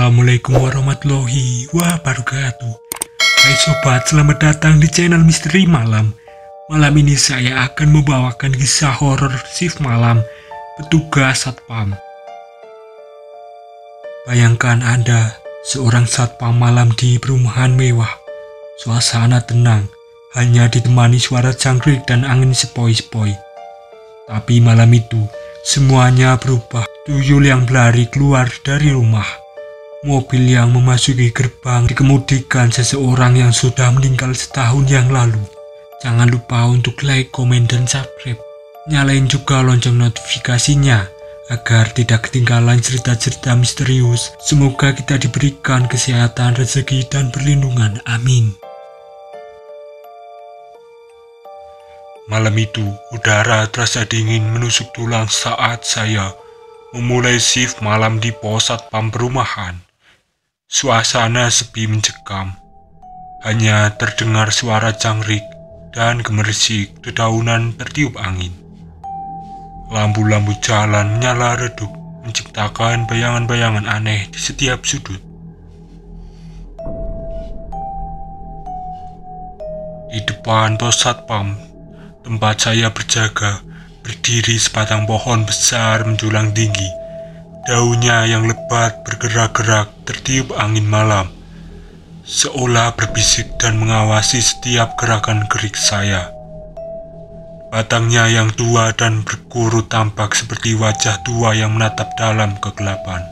Assalamualaikum warahmatullahi wabarakatuh. Hai sobat, selamat datang di channel Misteri Malam. Malam ini saya akan membawakan kisah horor shift malam petugas satpam. Bayangkan Anda seorang satpam malam di perumahan mewah. Suasana tenang, hanya ditemani suara jangkrik dan angin sepoi-sepoi. Tapi malam itu semuanya berubah. Tuyul yang berlari keluar dari rumah. Mobil yang memasuki gerbang dikemudikan seseorang yang sudah meninggal setahun yang lalu. Jangan lupa untuk like, komen, dan subscribe. Nyalain juga lonceng notifikasinya agar tidak ketinggalan cerita-cerita misterius. Semoga kita diberikan kesehatan, rezeki, dan perlindungan. Amin. Malam itu, udara terasa dingin menusuk tulang saat saya memulai shift malam di pos satpam perumahan. Suasana sepi mencekam. Hanya terdengar suara jangkrik dan gemerisik dedaunan tertiup angin. Lampu-lampu jalan menyala redup, menciptakan bayangan-bayangan aneh di setiap sudut. Di depan pos satpam, tempat saya berjaga, berdiri sebatang pohon besar menjulang tinggi. Daunnya yang lebat bergerak-gerak tertiup angin malam, seolah berbisik dan mengawasi setiap gerakan-gerik saya. Batangnya yang tua dan berkurut tampak seperti wajah tua yang menatap dalam kegelapan.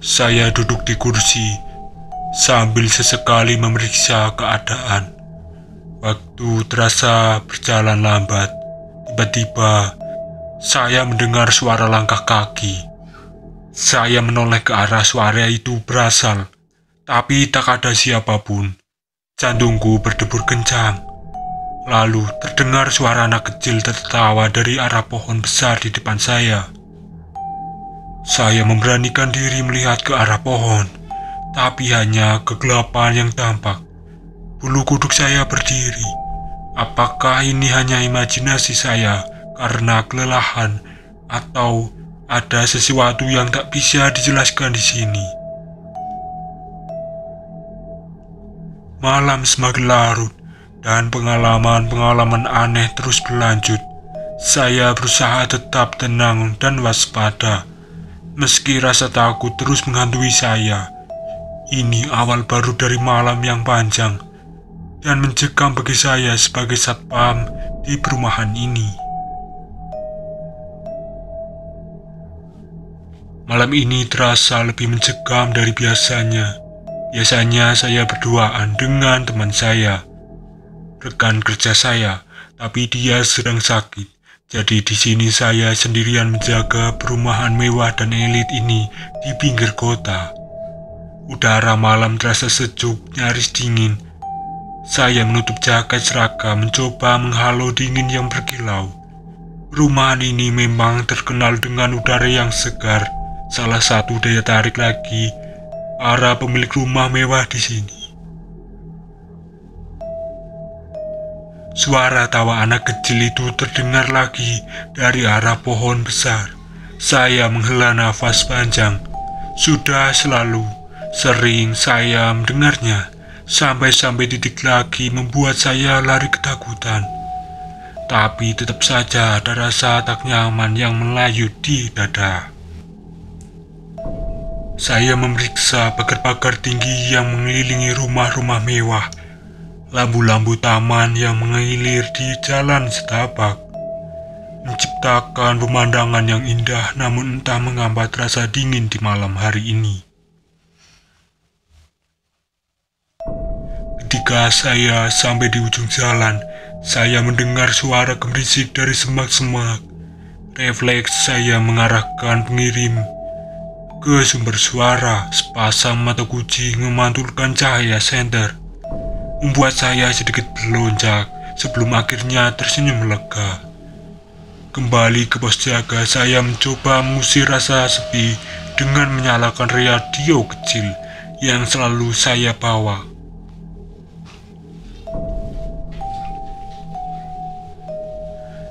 Saya duduk di kursi sambil sesekali memeriksa keadaan. Waktu terasa berjalan lambat. Tiba-tiba, saya mendengar suara langkah kaki. Saya menoleh ke arah suara itu berasal, tapi tak ada siapapun. Jantungku berdebur kencang. Lalu terdengar suara anak kecil tertawa dari arah pohon besar di depan saya. Saya memberanikan diri melihat ke arah pohon, tapi hanya kegelapan yang tampak. Bulu kuduk saya berdiri. Apakah ini hanya imajinasi saya karena kelelahan, atau ada sesuatu yang tak bisa dijelaskan di sini? Malam semakin larut dan pengalaman-pengalaman aneh terus berlanjut. Saya berusaha tetap tenang dan waspada, meski rasa takut terus menghantui saya. Ini awal baru dari malam yang panjang dan mencekam bagi saya sebagai satpam di perumahan ini. Malam ini terasa lebih mencekam dari biasanya. Biasanya saya berduaan dengan teman saya, rekan kerja saya, tapi dia sedang sakit. Jadi di sini saya sendirian menjaga perumahan mewah dan elit ini di pinggir kota. Udara malam terasa sejuk, nyaris dingin. Saya menutup jaket seragam, mencoba menghalau dingin yang berkilau. Perumahan ini memang terkenal dengan udara yang segar. Salah satu daya tarik lagi para pemilik rumah mewah di sini. Suara tawa anak kecil itu terdengar lagi dari arah pohon besar. Saya menghela nafas panjang. Sudah selalu sering saya mendengarnya. Sampai-sampai titik lagi membuat saya lari ketakutan. Tapi tetap saja ada rasa tak nyaman yang melayut di dada. Saya memeriksa pagar-pagar tinggi yang mengelilingi rumah-rumah mewah, lampu-lampu taman yang mengilir di jalan setapak, menciptakan pemandangan yang indah, namun entah mengapa terasa dingin di malam hari ini. Ketika saya sampai di ujung jalan, saya mendengar suara gemerisik dari semak-semak. Refleks saya mengarahkan pengirim ke sumber suara. Sepasang mata kucing memantulkan cahaya senter, membuat saya sedikit berlonjak sebelum akhirnya tersenyum lega. Kembali ke pos jaga, saya mencoba mengusir rasa sepi dengan menyalakan radio kecil yang selalu saya bawa.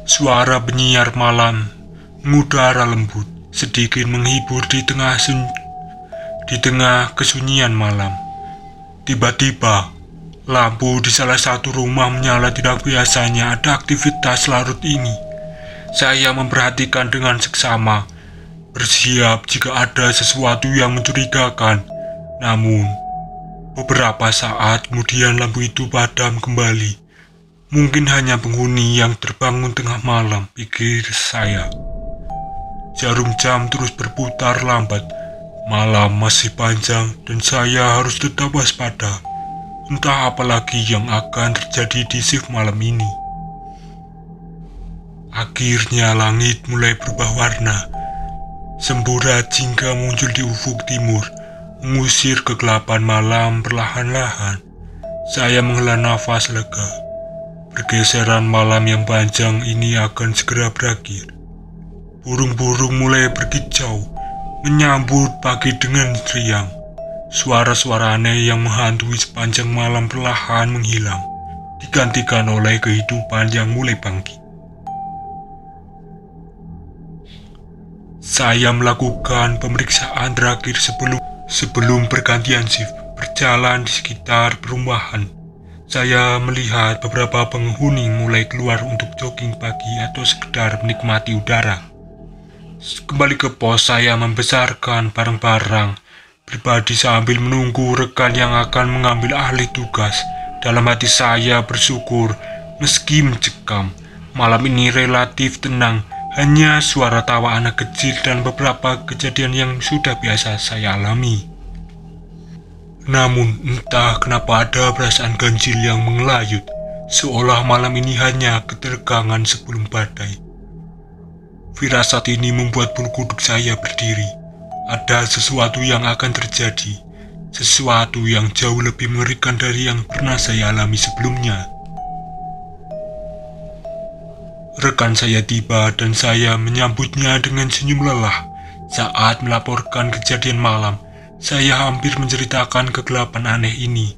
Suara penyiar malam Mengudara lembut, sedikit menghibur di tengah kesunyian malam. Tiba-tiba, lampu di salah satu rumah menyala tidak biasanya ada aktivitas larut ini. Saya memperhatikan dengan seksama, bersiap jika ada sesuatu yang mencurigakan. Namun, beberapa saat kemudian lampu itu padam kembali. Mungkin hanya penghuni yang terbangun tengah malam, pikir saya. Jarum jam terus berputar lambat. Malam masih panjang dan saya harus tetap waspada. Entah apa lagi yang akan terjadi di shift malam ini. Akhirnya langit mulai berubah warna. Semburat jingga muncul di ufuk timur, mengusir kegelapan malam perlahan-lahan. Saya menghela nafas lega. Pergeseran malam yang panjang ini akan segera berakhir. Burung-burung mulai berkicau, menyambut pagi dengan riang. Suara-suara aneh yang menghantui sepanjang malam perlahan menghilang, digantikan oleh kehidupan yang mulai bangkit. Saya melakukan pemeriksaan terakhir sebelum pergantian shift, berjalan di sekitar perumahan. Saya melihat beberapa penghuni mulai keluar untuk jogging pagi atau sekedar menikmati udara. Kembali ke pos, saya membesarkan barang-barang pribadi sambil menunggu rekan yang akan mengambil alih tugas. Dalam hati saya bersyukur meski mencekam. Malam ini relatif tenang, hanya suara tawa anak kecil dan beberapa kejadian yang sudah biasa saya alami. Namun entah kenapa ada perasaan ganjil yang mengelayut, seolah malam ini hanya ketegangan sebelum badai. Firasat ini membuat bulu kuduk saya berdiri. Ada sesuatu yang akan terjadi, sesuatu yang jauh lebih mengerikan dari yang pernah saya alami sebelumnya. Rekan saya tiba dan saya menyambutnya dengan senyum lelah. Saat melaporkan kejadian malam, saya hampir menceritakan kegelapan aneh ini,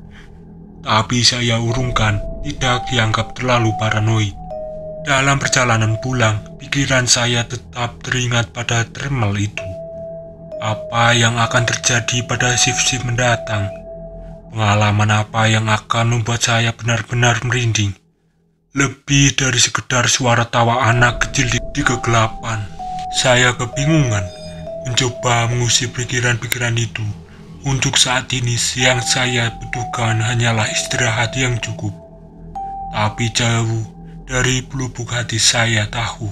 tapi saya urungkan, tidak dianggap terlalu paranoid. Dalam perjalanan pulang, pikiran saya tetap teringat pada thermal itu. Apa yang akan terjadi pada shift-shift mendatang? Pengalaman apa yang akan membuat saya benar-benar merinding? Lebih dari sekedar suara tawa anak kecil di kegelapan. Saya kebingungan mencoba mengusir pikiran-pikiran itu. Untuk saat ini yang saya butuhkan hanyalah istirahat yang cukup. Tapi jauh dari pelupuk hati saya tahu,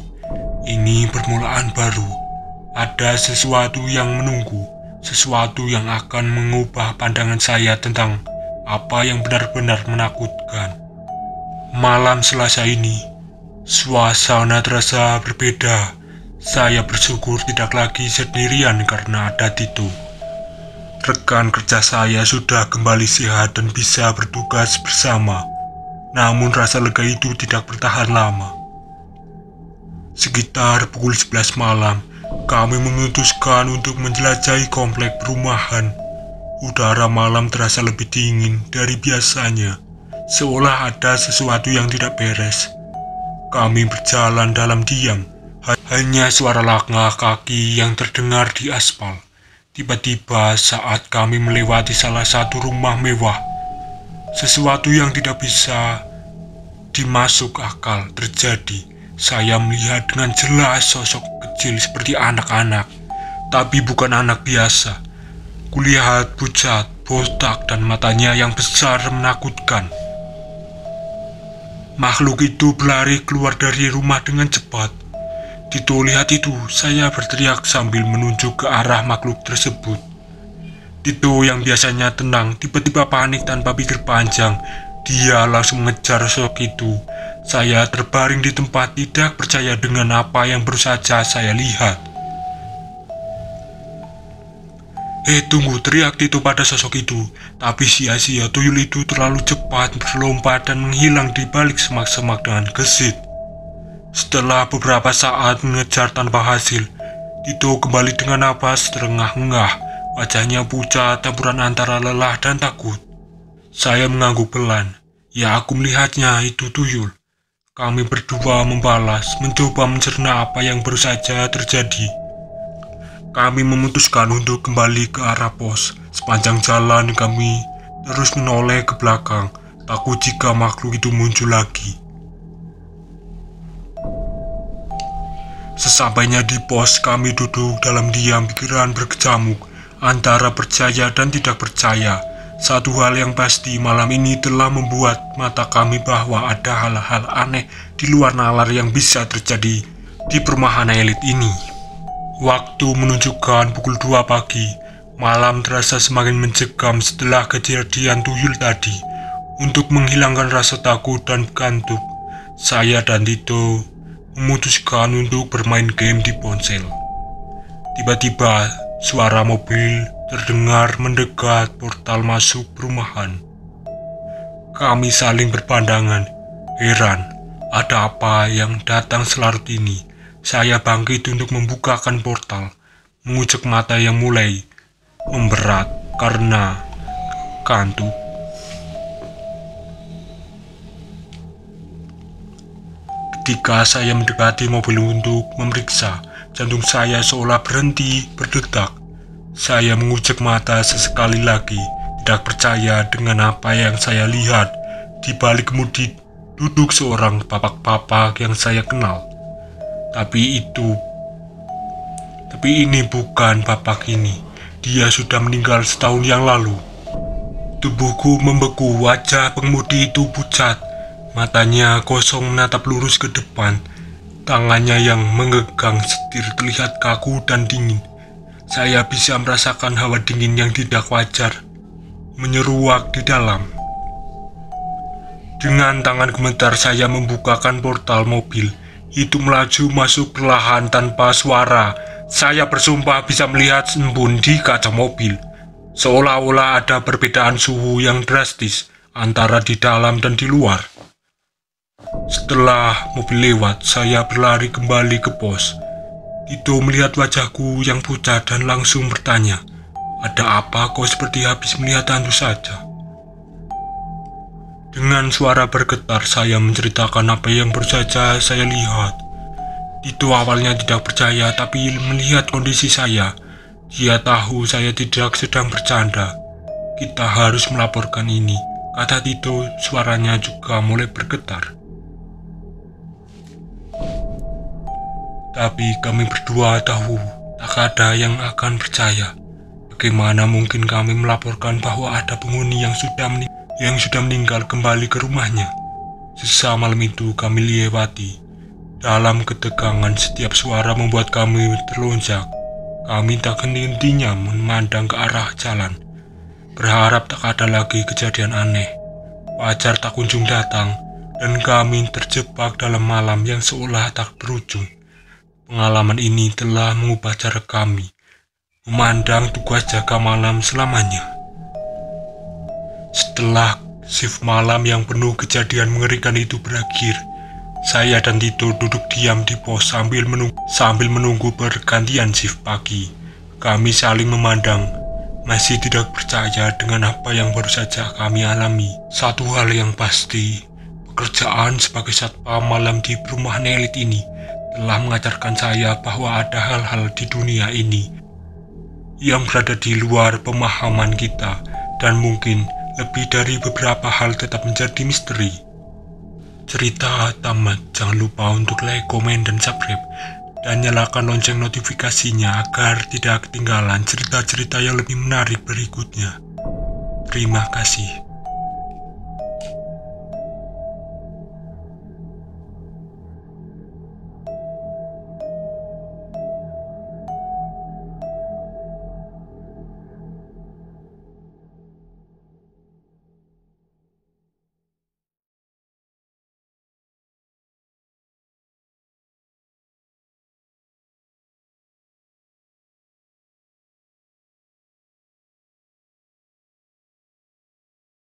ini permulaan baru. Ada sesuatu yang menunggu, sesuatu yang akan mengubah pandangan saya tentang apa yang benar-benar menakutkan. Malam Selasa ini, suasana terasa berbeda. Saya bersyukur tidak lagi sendirian karena ada Tito. Rekan kerja saya sudah kembali sehat dan bisa bertugas bersama. Namun rasa lega itu tidak bertahan lama. Sekitar pukul 11 malam, kami memutuskan untuk menjelajahi komplek perumahan. Udara malam terasa lebih dingin dari biasanya, seolah ada sesuatu yang tidak beres. Kami berjalan dalam diam. Hanya suara langkah kaki yang terdengar di aspal. Tiba-tiba saat kami melewati salah satu rumah mewah, sesuatu yang tidak bisa dimasuk akal terjadi. Saya melihat dengan jelas sosok kecil seperti anak-anak, tapi bukan anak biasa. Kulihat pucat, botak, dan matanya yang besar menakutkan. Makhluk itu berlari keluar dari rumah dengan cepat. Tito, lihat itu, saya berteriak sambil menunjuk ke arah makhluk tersebut. Tito yang biasanya tenang, tiba-tiba panik tanpa pikir panjang. Dia langsung mengejar sosok itu. Saya terbaring di tempat, tidak percaya dengan apa yang baru saja saya lihat. Tunggu, teriak Tito pada sosok itu. Tapi sia-sia, tuyul itu terlalu cepat berlompat dan menghilang di balik semak-semak dengan gesit. Setelah beberapa saat mengejar tanpa hasil, Tito kembali dengan napas terengah-engah. Wajahnya pucat, campuran antara lelah dan takut. Saya mengangguk pelan. Ya, aku melihatnya, itu tuyul. Kami berdua membalas, mencoba mencerna apa yang baru saja terjadi. Kami memutuskan untuk kembali ke arah pos. Sepanjang jalan kami terus menoleh ke belakang, takut jika makhluk itu muncul lagi. Sesampainya di pos, kami duduk dalam diam, pikiran berkecamuk antara percaya dan tidak percaya. Satu hal yang pasti, malam ini telah membuat mata kami bahwa ada hal-hal aneh di luar nalar yang bisa terjadi di perumahan elit ini. Waktu menunjukkan pukul 2 pagi. Malam terasa semakin mencekam setelah kejadian tuyul tadi. Untuk menghilangkan rasa takut dan kantuk, saya dan Tito memutuskan untuk bermain game di ponsel. Tiba-tiba, suara mobil terdengar mendekat portal masuk perumahan. Kami saling berpandangan, heran, ada apa yang datang selarut ini? Saya bangkit untuk membukakan portal, mengucek mata yang mulai memberat karena kantuk. Ketika saya mendekati mobil untuk memeriksa, jantung saya seolah berhenti berdetak. Saya mengucek mata sesekali lagi, tidak percaya dengan apa yang saya lihat. Di balik kemudi duduk seorang bapak-bapak yang saya kenal. Tapi ini bukan bapak ini. Dia sudah meninggal setahun yang lalu. Tubuhku membeku, wajah pengemudi itu pucat. Matanya kosong menatap lurus ke depan. Tangannya yang memegang setir terlihat kaku dan dingin. Saya bisa merasakan hawa dingin yang tidak wajar menyeruak di dalam. Dengan tangan gemetar saya membukakan portal mobil. Itu melaju masuk perlahan tanpa suara. Saya bersumpah bisa melihat embun di kaca mobil. Seolah-olah ada perbedaan suhu yang drastis antara di dalam dan di luar. Setelah mobil lewat, saya berlari kembali ke pos. Tito melihat wajahku yang pucat dan langsung bertanya, "Ada apa kau seperti habis melihat hantu saja?" Dengan suara bergetar, saya menceritakan apa yang baru saja saya lihat. Tito awalnya tidak percaya, tapi melihat kondisi saya, dia tahu saya tidak sedang bercanda. "Kita harus melaporkan ini," kata Tito, suaranya juga mulai bergetar. Tapi kami berdua tahu tak ada yang akan percaya. Bagaimana mungkin kami melaporkan bahwa ada penghuni yang sudah meninggal kembali ke rumahnya? Sisa malam itu kami lewati dalam ketegangan. Setiap suara membuat kami terlonjak. Kami tak henti-hentinya memandang ke arah jalan, berharap tak ada lagi kejadian aneh. Fajar tak kunjung datang, dan kami terjebak dalam malam yang seolah tak berujung. Pengalaman ini telah mengubah cara kami memandang tugas jaga malam selamanya. Setelah shift malam yang penuh kejadian mengerikan itu berakhir, saya dan Tito duduk diam di pos sambil menunggu pergantian shift pagi. Kami saling memandang, masih tidak percaya dengan apa yang baru saja kami alami. Satu hal yang pasti, pekerjaan sebagai satpam malam di perumahan elit ini telah mengajarkan saya bahwa ada hal-hal di dunia ini yang berada di luar pemahaman kita, dan mungkin lebih dari beberapa hal tetap menjadi misteri. Cerita tamat, jangan lupa untuk like, komen, dan subscribe, dan nyalakan lonceng notifikasinya agar tidak ketinggalan cerita-cerita yang lebih menarik berikutnya. Terima kasih.